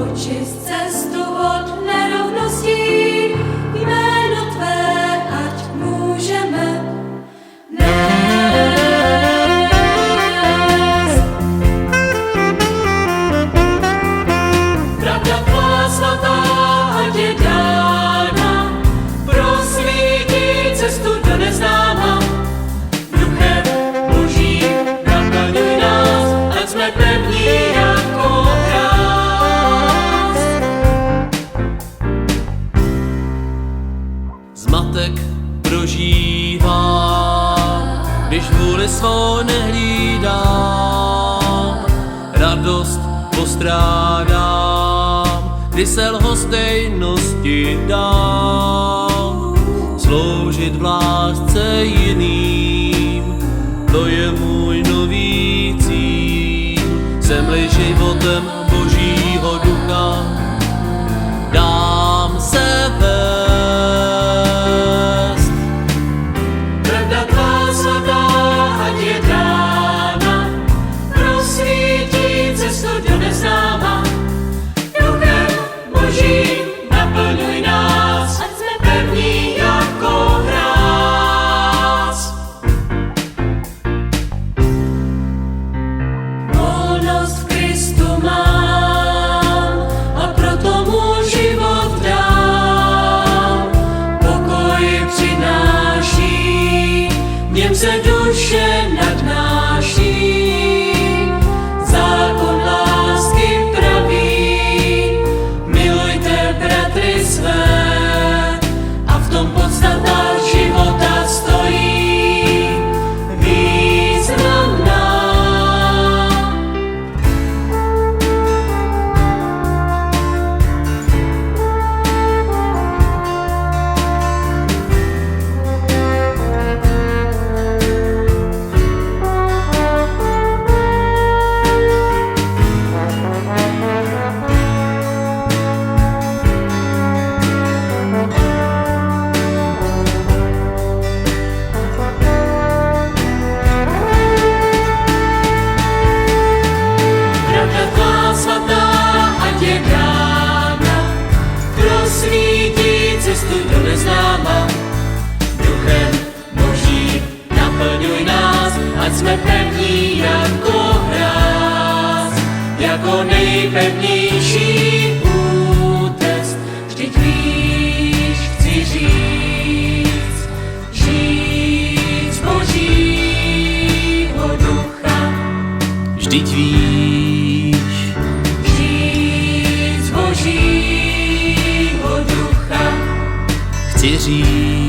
očist cestu od nerovností, jméno tvé, ať můžeme nést. Pravda tvá svatá, ať je dána, prosvítí cestu do neznáma. Duchem Božím naplňuj nás, ať jsme pevní jako hráz. Zmatek prožívám, když vůli svou nehlídám. Radost postrádám, když se lhostejnosti dám. Sloužit v lásce jiným, to je můj nový cíl. Jsem-li životem Božího ducha, dám se vést. Pravda tvá svatá, ať je dána, prosvítí cestu do neznáma. Duchem Božím naplňuj nás, ať jsme pevní jako hráz. Volnost v Kristu mám a proto mu život dám. Pokoj přináší, v něm se duše nadnáší. Zákon lásky praví, milujte bratry své, a v tom podstata života stojí významná. Pravda tvá svatá, ať je dána, prosvítí cestu do neznáma. Duchem Božím naplňuj nás, ať jsme pevní jako hráz, jako nejpevnější útes. Vždyť víš, chci říct, žít z Božího ducha. Vždyť víš, Žít z Božího ducha. chci říct.